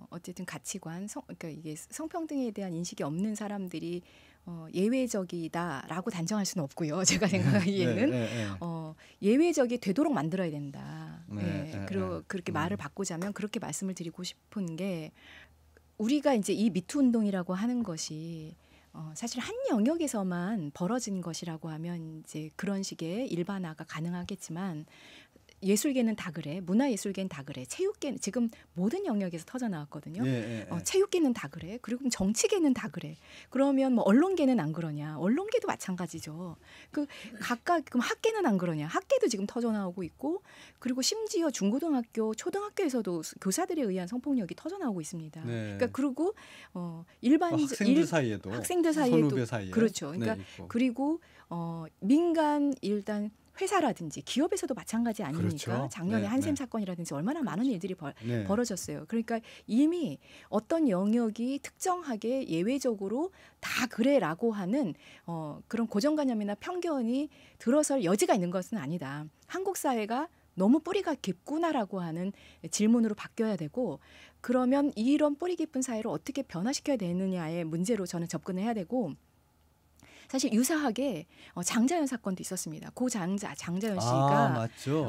[SPEAKER 2] 어쨌든 가치관, 그러니까 이게 성평등에 대한 인식이 없는 사람들이 예외적이다라고 단정할 수는 없고요. 제가 생각하기에는 예외적이 되도록 만들어야 된다. 그리고 그렇게 말을 바꾸자면 그렇게 말씀을 드리고 싶은 게 우리가 이제 이 미투 운동이라고 하는 것이 사실 한 영역에서만 벌어진 것이라고 하면 이제 그런 식의 일반화가 가능하겠지만 예술계는 다 그래, 문화예술계는 다 그래, 체육계는 지금 모든 영역에서 터져 나왔거든요. 체육계는 다 그래, 그리고 정치계는 다 그래. 그러면 뭐 언론계는 안 그러냐? 언론계도 마찬가지죠. 그 각각 그럼 학계는 안 그러냐? 학계도 지금 터져 나오고 있고, 그리고 심지어 중고등학교, 초등학교에서도 교사들에 의한 성폭력이 터져 나오고 있습니다. 그러니까 그리고
[SPEAKER 1] 학생들 사이에도, 선후배 사이에,
[SPEAKER 2] 그렇죠. 그러니까 그리고 민간 일단 회사라든지 기업에서도 마찬가지 아닙니까?
[SPEAKER 1] 그렇죠.
[SPEAKER 2] 작년에 한샘 사건이라든지 얼마나 많은 일들이 벌어졌어요. 그러니까 이미 어떤 영역이 특정하게 예외적으로 다 그래라고 하는 그런 고정관념이나 편견이 들어설 여지가 있는 것은 아니다. 한국 사회가 너무 뿌리가 깊구나라고 하는 질문으로 바뀌어야 되고, 그러면 이런 뿌리 깊은 사회를 어떻게 변화시켜야 되느냐의 문제로 저는 접근을 해야 되고, 사실 유사하게 장자연 사건도 있었습니다. 고 장자연 씨가
[SPEAKER 1] 맞죠.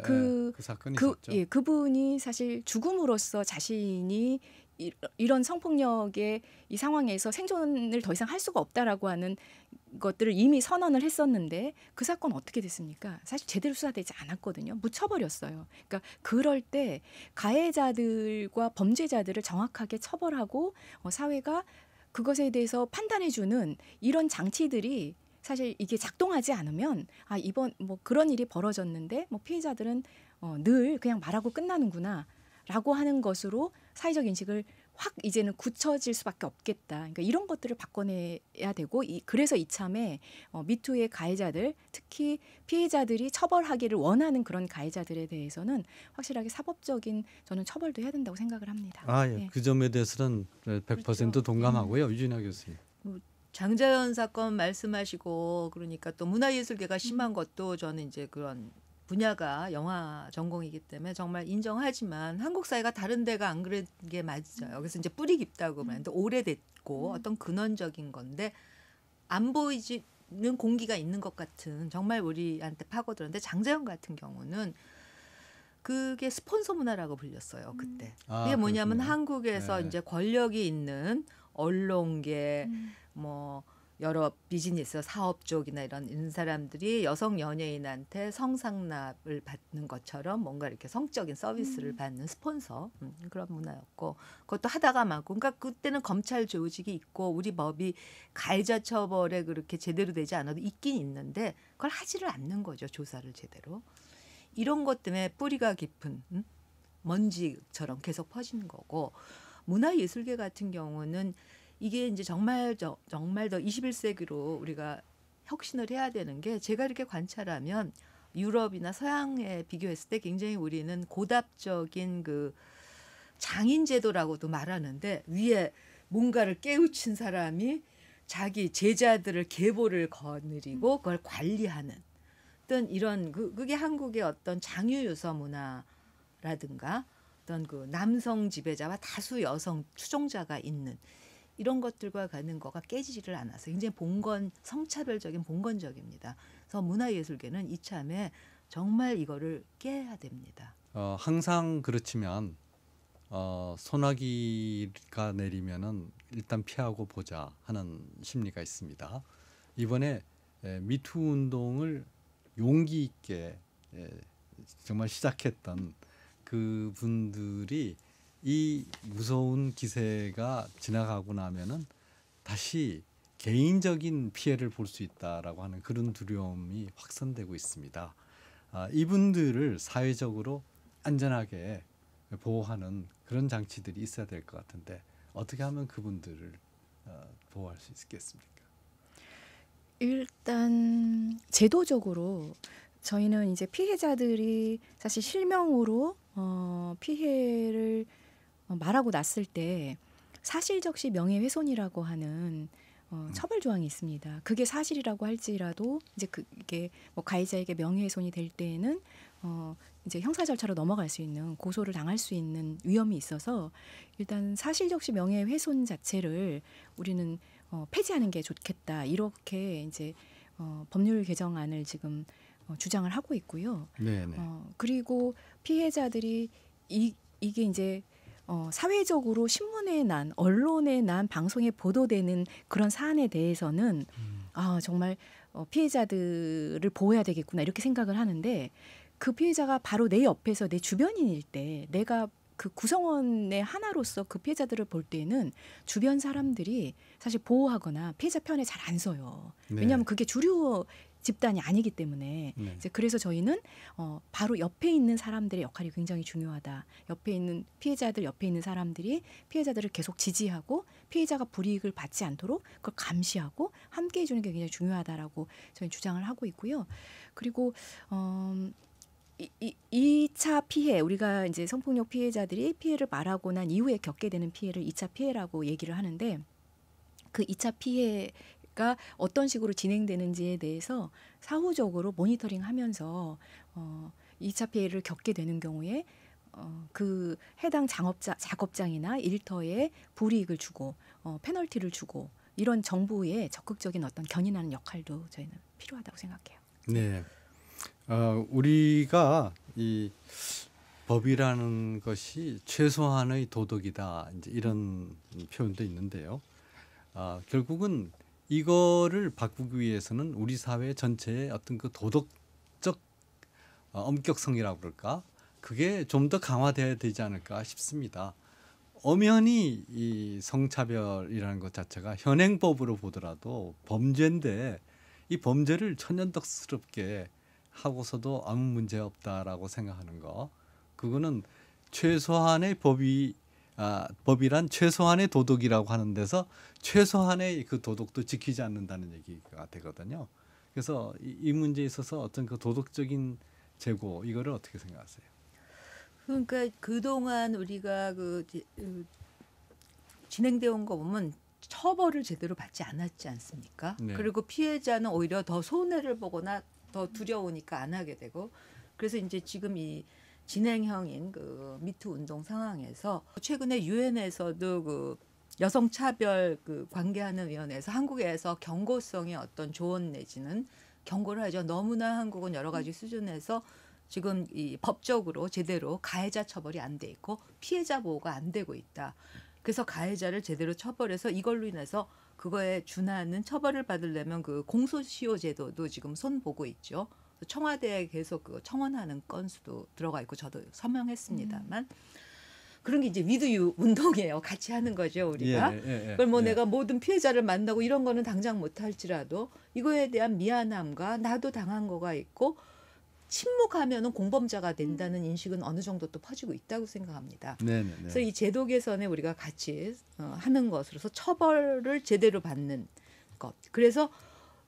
[SPEAKER 2] 그
[SPEAKER 1] 사건이 있었죠.
[SPEAKER 2] 그분이 사실 죽음으로써 자신이 이런 성폭력의 이 상황에서 생존을 더 이상 할 수가 없다라고 하는 것들을 이미 선언을 했었는데 그 사건 어떻게 됐습니까? 사실 제대로 수사되지 않았거든요. 묻혀버렸어요. 그러니까 그럴 때 가해자들과 범죄자들을 정확하게 처벌하고 사회가 그것에 대해서 판단해주는 이런 장치들이 사실 이게 작동하지 않으면 이번 뭐 그런 일이 벌어졌는데 뭐 피해자들은 늘 그냥 말하고 끝나는구나라고 하는 것으로 사회적 인식을 확 이제는 굳혀질 수밖에 없겠다. 그러니까 이런 것들을 바꿔내야 되고 그래서 이참에 미투의 가해자들, 특히 피해자들이 처벌하기를 원하는 그런 가해자들에 대해서는 확실하게 사법적인 저는 처벌도 해야 된다고 생각을 합니다.
[SPEAKER 1] 그 점에 대해서는 100%
[SPEAKER 3] 그렇죠.
[SPEAKER 1] 동감하고요. 유진아 교수님.
[SPEAKER 3] 장자연 사건 말씀하시고 그러니까 또 문화예술계가 심한 것도 저는 이제 그런 분야가 영화 전공이기 때문에 정말 인정하지만 한국 사회가 다른 데가 안 그런 게 맞아요. 그래서 이제 뿌리 깊다고 말하는데 오래됐고 어떤 근원적인 건데 안 보이지는 공기가 있는 것 같은 정말 우리한테 파고들었는데 장자연 같은 경우는 그게 스폰서 문화라고 불렸어요. 그때. 그게 뭐냐면
[SPEAKER 1] 그렇군요.
[SPEAKER 3] 한국에서 이제 권력이 있는 언론계 뭐 여러 비즈니스 사업 쪽이나 이런 사람들이 여성 연예인한테 성상납을 받는 것처럼 뭔가 이렇게 성적인 서비스를 받는 스폰서 그런 문화였고 그것도 하다가 말고 그러니까 그때는 검찰 조직이 있고 우리 법이 가해자 처벌에 그렇게 제대로 되지 않아도 있긴 있는데 그걸 하지를 않는 거죠. 조사를 제대로. 이런 것 때문에 뿌리가 깊은 먼지처럼 계속 퍼지는 거고 문화예술계 같은 경우는 이게 이제 정말 더 21세기로 우리가 혁신을 해야 되는 게 제가 이렇게 관찰하면 유럽이나 서양에 비교했을 때 굉장히 우리는 고답적인 그 장인 제도라고도 말하는데 위에 뭔가를 깨우친 사람이 자기 제자들을 계보를 거느리고 그걸 관리하는 어떤 이런 그게 한국의 어떤 장유유서 문화라든가 어떤 그 남성 지배자와 다수 여성 추종자가 있는 이런 것들과 가는 거가 깨지지를 않아서 굉장히 성차별적인 본건적입니다. 그래서 문화예술계는 이참에 정말 이거를 깨야 됩니다.
[SPEAKER 1] 항상 그렇지만 소나기가 내리면은 일단 피하고 보자 하는 심리가 있습니다. 이번에 미투 운동을 용기 있게 정말 시작했던 그분들이 이 무서운 기세가 지나가고 나면은 다시 개인적인 피해를 볼 수 있다라고 하는 그런 두려움이 확산되고 있습니다. 이분들을 사회적으로 안전하게 보호하는 그런 장치들이 있어야 될 것 같은데 어떻게 하면 그분들을 보호할 수 있겠습니까?
[SPEAKER 2] 일단 제도적으로 저희는 이제 피해자들이 사실 실명으로 피해를 말하고 났을 때 사실적시 명예훼손이라고 하는 처벌 조항이 있습니다. 그게 사실이라고 할지라도 이제 그게 뭐 가해자에게 명예훼손이 될 때에는 이제 형사 절차로 넘어갈 수 있는 고소를 당할 수 있는 위험이 있어서 일단 사실적시 명예훼손 자체를 우리는 폐지하는 게 좋겠다 이렇게 이제 법률 개정안을 지금 주장을 하고 있고요.
[SPEAKER 1] 네네.
[SPEAKER 2] 그리고 피해자들이 이게 이제 사회적으로 신문에 난 언론에 난 방송에 보도되는 그런 사안에 대해서는 정말 피해자들을 보호해야 되겠구나 이렇게 생각을 하는데 그 피해자가 바로 내 옆에서 내 주변인일 때 내가 그 구성원의 하나로서 그 피해자들을 볼 때는 주변 사람들이 사실 보호하거나 피해자 편에 잘 안 서요.
[SPEAKER 1] 네.
[SPEAKER 2] 왜냐하면 그게 주류 집단이 아니기 때문에
[SPEAKER 1] 네.
[SPEAKER 2] 이제 그래서 저희는 바로 옆에 있는 사람들의 역할이 굉장히 중요하다. 옆에 있는 피해자들 옆에 있는 사람들이 피해자들을 계속 지지하고 피해자가 불이익을 받지 않도록 그걸 감시하고 함께 해주는 게 굉장히 중요하다라고 저희 주장을 하고 있고요. 그리고 2차 피해 우리가 이제 성폭력 피해자들이 피해를 말하고 난 이후에 겪게 되는 피해를 2차 피해라고 얘기를 하는데 그 2차 피해가 어떤 식으로 진행되는지에 대해서 사후적으로 모니터링하면서 2차 피해를 겪게 되는 경우에 그 해당 작업장이나 일터에 불이익을 주고 페널티를 주고 이런 정부의 적극적인 어떤 견인하는 역할도 저희는 필요하다고 생각해요.
[SPEAKER 1] 네. 우리가 이 법이라는 것이 최소한의 도덕이다. 이제 이런 표현도 있는데요. 결국은 이거를 바꾸기 위해서는 우리 사회 전체의 어떤 그 도덕적 엄격성이라고 그럴까? 그게 좀 더 강화돼야 되지 않을까 싶습니다. 엄연히 이 성차별이라는 것 자체가 현행법으로 보더라도 범죄인데 이 범죄를 천연덕스럽게 하고서도 아무 문제 없다라고 생각하는 거, 그거는 최소한의 법이란 최소한의 도덕이라고 하는 데서 최소한의 그 도덕도 지키지 않는다는 얘기가 되거든요. 그래서 이 문제에 있어서 어떤 그 도덕적인 재고 이거를 어떻게 생각하세요?
[SPEAKER 3] 그러니까 그동안 우리가 진행되어 온 거 보면 처벌을 제대로 받지 않았지 않습니까?
[SPEAKER 1] 네.
[SPEAKER 3] 그리고 피해자는 오히려 더 손해를 보거나 더 두려우니까 안 하게 되고, 그래서 이제 지금 이 진행형인 그 미투 운동 상황에서 최근에 유엔에서도 그 여성차별 그 관계하는 위원회에서 한국에서 경고성의 어떤 조언 내지는 경고를 하죠. 너무나 한국은 여러 가지 수준에서 지금 이 법적으로 제대로 가해자 처벌이 안 돼 있고 피해자 보호가 안 되고 있다. 그래서 가해자를 제대로 처벌해서 이걸로 인해서 그거에 준하는 처벌을 받으려면 그 공소시효 제도도 지금 손보고 있죠. 청와대에 계속 그 청원하는 건수도 들어가 있고 저도 서명했습니다만 그런 게 이제 위드유 운동이에요. 같이 하는 거죠 우리가. 그걸 뭐 내가 모든 피해자를 만나고 이런 거는 당장 못할지라도 이거에 대한 미안함과 나도 당한 거가 있고 침묵하면은 공범자가 된다는 인식은 어느 정도 또 퍼지고 있다고 생각합니다.
[SPEAKER 1] 네네.
[SPEAKER 3] 그래서 이 제도 개선에 우리가 같이 하는 것으로서 처벌을 제대로 받는 것. 그래서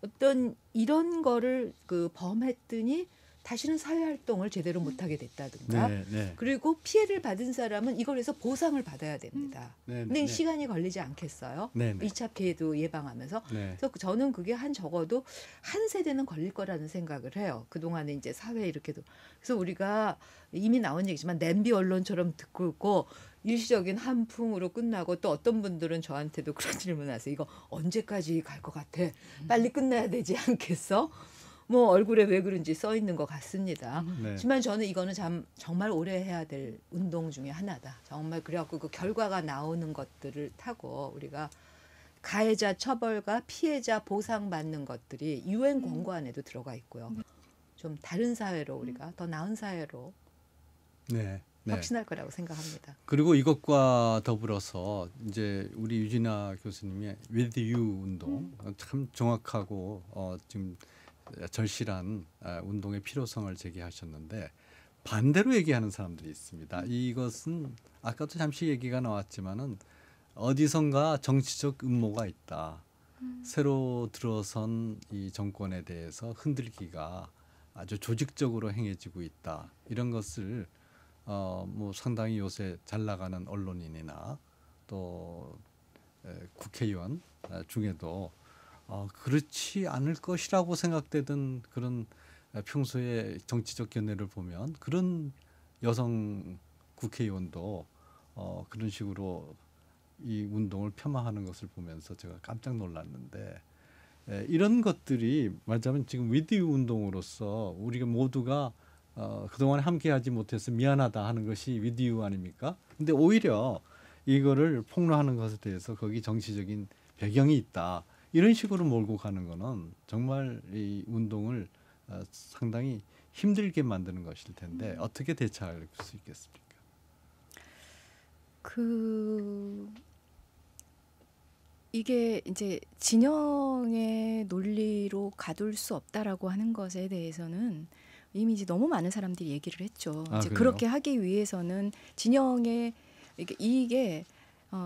[SPEAKER 3] 어떤 이런 거를 그 범했더니 다시는 사회활동을 제대로 못하게 됐다든가.
[SPEAKER 1] 네.
[SPEAKER 3] 그리고 피해를 받은 사람은 이걸 해서 보상을 받아야 됩니다.
[SPEAKER 1] 네.
[SPEAKER 3] 근데 시간이 걸리지 않겠어요?
[SPEAKER 1] 네.
[SPEAKER 3] 2차 피해도 예방하면서.
[SPEAKER 1] 네.
[SPEAKER 3] 그래서 저는 그게 적어도 한 세대는 걸릴 거라는 생각을 해요. 그동안에 이제 사회에 이렇게도. 그래서 우리가 이미 나온 얘기지만 냄비 언론처럼 듣고 있고 일시적인 한풍으로 끝나고 또 어떤 분들은 저한테도 그런 질문을 하세요. 이거 언제까지 갈 것 같아? 빨리 끝나야 되지 않겠어? 뭐 얼굴에 왜 그런지 써 있는 것 같습니다.
[SPEAKER 1] 네.
[SPEAKER 3] 하지만 저는 이거는 정말 오래 해야 될 운동 중에 하나다. 정말 그래갖고 그 결과가 나오는 것들을 타고 우리가 가해자 처벌과 피해자 보상받는 것들이 유엔 권고안에도 들어가 있고요. 좀 다른 사회로 우리가 더 나은 사회로
[SPEAKER 1] 네.
[SPEAKER 3] 혁신할 거라고 생각합니다.
[SPEAKER 1] 그리고 이것과 더불어서 이제 우리 유진아 교수님의 With You 운동 참 정확하고 지금 절실한 운동의 필요성을 제기하셨는데 반대로 얘기하는 사람들이 있습니다. 이것은 아까도 잠시 얘기가 나왔지만은 어디선가 정치적 음모가 있다. 새로 들어선 이 정권에 대해서 흔들기가 아주 조직적으로 행해지고 있다. 이런 것을 뭐 상당히 요새 잘 나가는 언론인이나 또 국회의원 중에도 그렇지 않을 것이라고 생각되던 그런 평소에 정치적 견해를 보면 그런 여성 국회의원도 그런 식으로 이 운동을 폄하하는 것을 보면서 제가 깜짝 놀랐는데 이런 것들이 말하자면 지금 위드 운동으로서 우리가 모두가 그동안 함께하지 못해서 미안하다 하는 것이 위드 아닙니까? 근데 오히려 이거를 폭로하는 것에 대해서 거기 정치적인 배경이 있다. 이런 식으로 몰고 가는 거는 정말 이 운동을 상당히 힘들게 만드는 것일 텐데 어떻게 대처할 수 있겠습니까?
[SPEAKER 2] 이게 이제 진영의 논리로 가둘 수 없다라고 하는 것에 대해서는 이미 이제 너무 많은 사람들이 얘기를 했죠. 이제
[SPEAKER 1] 그래요?
[SPEAKER 2] 그렇게 하기 위해서는 진영의 이게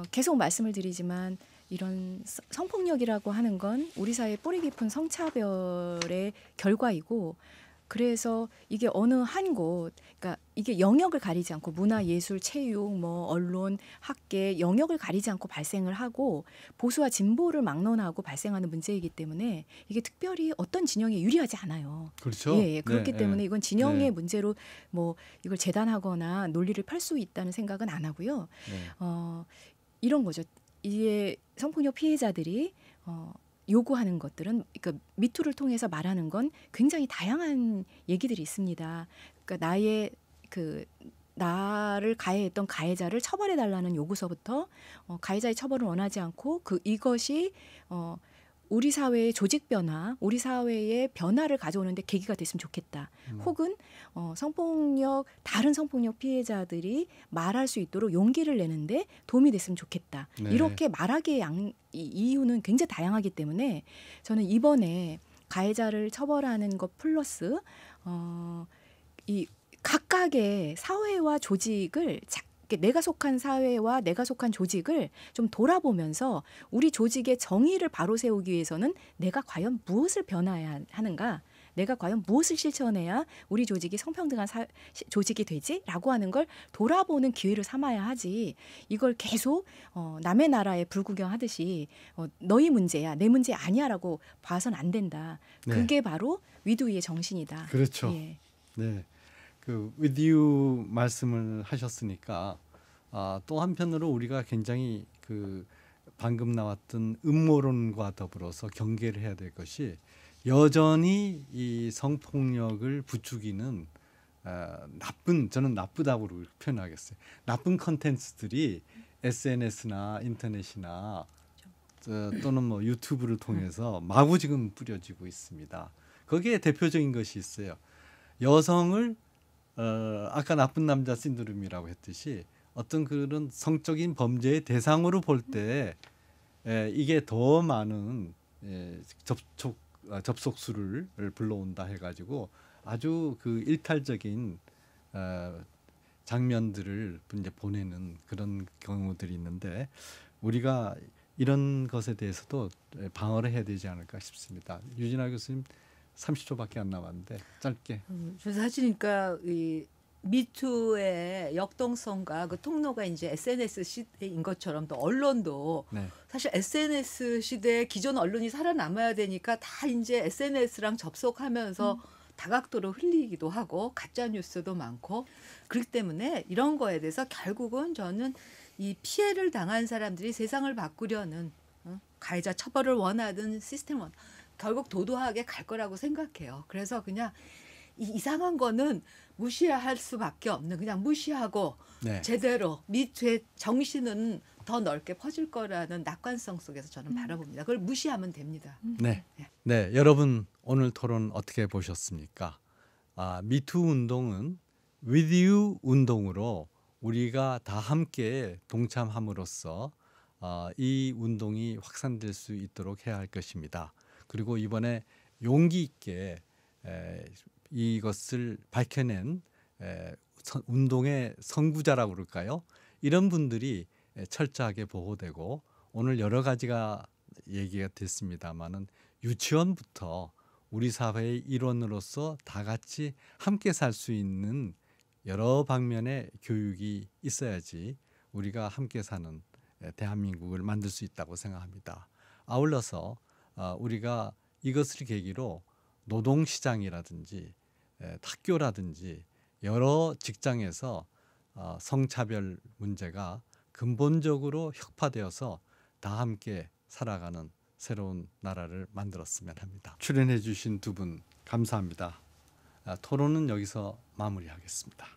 [SPEAKER 2] 계속 말씀을 드리지만 이런 성폭력이라고 하는 건 우리 사회 뿌리 깊은 성차별의 결과이고 그래서 이게 어느 한 곳, 그러니까 이게 영역을 가리지 않고 문화, 예술, 체육, 뭐 언론, 학계 영역을 가리지 않고 발생을 하고 보수와 진보를 막론하고 발생하는 문제이기 때문에 이게 특별히 어떤 진영에 유리하지 않아요.
[SPEAKER 1] 그렇죠.
[SPEAKER 2] 예, 그렇기
[SPEAKER 1] 네,
[SPEAKER 2] 때문에
[SPEAKER 1] 네.
[SPEAKER 2] 이건 진영의
[SPEAKER 1] 네.
[SPEAKER 2] 문제로 뭐 이걸 재단하거나 논리를 펼 수 있다는 생각은 안 하고요.
[SPEAKER 1] 네.
[SPEAKER 2] 이런 거죠. 이게 성폭력 피해자들이 요구하는 것들은 그러니까 미투를 통해서 말하는 건 굉장히 다양한 얘기들이 있습니다. 그러니까 나를 가해했던 가해자를 처벌해 달라는 요구서부터 가해자의 처벌을 원하지 않고 이것이 우리 사회의 조직 변화, 우리 사회의 변화를 가져오는데 계기가 됐으면 좋겠다. 혹은 다른 성폭력 피해자들이 말할 수 있도록 용기를 내는데 도움이 됐으면 좋겠다.
[SPEAKER 1] 네.
[SPEAKER 2] 이렇게 말하기의 이유는 굉장히 다양하기 때문에 저는 이번에 가해자를 처벌하는 것 플러스 이 각각의 사회와 조직을 내가 속한 사회와 내가 속한 조직을 좀 돌아보면서 우리 조직의 정의를 바로 세우기 위해서는 내가 과연 무엇을 변화해야 하는가, 내가 과연 무엇을 실천해야 우리 조직이 성평등한 조직이 되지라고 하는 걸 돌아보는 기회를 삼아야 하지. 이걸 계속 남의 나라에 불구경하듯이 너희 문제야, 내 문제 아니야라고 봐서는 안 된다.
[SPEAKER 1] 네.
[SPEAKER 2] 그게 바로 위두이의 정신이다.
[SPEAKER 1] 그렇죠.
[SPEAKER 2] 예.
[SPEAKER 1] 네, 그 with you 말씀을 하셨으니까 또 한편으로 우리가 굉장히 그 방금 나왔던 음모론과 더불어서 경계를 해야 될 것이 여전히 이 성폭력을 부추기는 저는 나쁘다고 표현하겠어요. 나쁜 컨텐츠들이 SNS나 인터넷이나 또는 뭐 유튜브를 통해서 마구 지금 뿌려지고 있습니다. 거기에 대표적인 것이 있어요. 여성을 아까 나쁜 남자 신드롬이라고 했듯이 어떤 그런 성적인 범죄의 대상으로 볼 때 이게 더 많은 접속 수를 불러온다 해가지고 아주 그 일탈적인 장면들을 이제 보내는 그런 경우들이 있는데 우리가 이런 것에 대해서도 방어를 해야 되지 않을까 싶습니다. 유진아 교수님 30초밖에 안 남았는데 짧게.
[SPEAKER 3] 저 사실 그러니까 이 미투의 역동성과 그 통로가 이제 SNS 시대인 것처럼 또 언론도
[SPEAKER 1] 네.
[SPEAKER 3] 사실 SNS 시대에 기존 언론이 살아남아야 되니까 다 이제 SNS랑 접속하면서 다각도로 흘리기도 하고 가짜 뉴스도 많고 그렇기 때문에 이런 거에 대해서 결국은 저는 이 피해를 당한 사람들이 세상을 바꾸려는 가해자 처벌을 원하는 시스템은 결국 도도하게 갈 거라고 생각해요. 그래서 그냥 이상한 거는 무시할 수밖에 없는 그냥 무시하고
[SPEAKER 1] 네.
[SPEAKER 3] 제대로 미투의 정신은 더 넓게 퍼질 거라는 낙관성 속에서 저는 바라봅니다. 그걸 무시하면 됩니다.
[SPEAKER 1] 네. 네, 여러분 오늘 토론 어떻게 보셨습니까? 미투 운동은 with you 운동으로 우리가 다 함께 동참함으로써 이 운동이 확산될 수 있도록 해야 할 것입니다. 그리고 이번에 용기 있게 이것을 밝혀낸 운동의 선구자라고 그럴까요? 이런 분들이 철저하게 보호되고 오늘 여러 가지가 얘기가 됐습니다마는 유치원부터 우리 사회의 일원으로서 다 같이 함께 살 수 있는 여러 방면의 교육이 있어야지 우리가 함께 사는 대한민국을 만들 수 있다고 생각합니다. 아울러서 우리가 이것을 계기로 노동시장이라든지 학교라든지 여러 직장에서 성차별 문제가 근본적으로 혁파되어서 다 함께 살아가는 새로운 나라를 만들었으면 합니다. 출연해 주신 두 분 감사합니다. 토론은 여기서 마무리하겠습니다.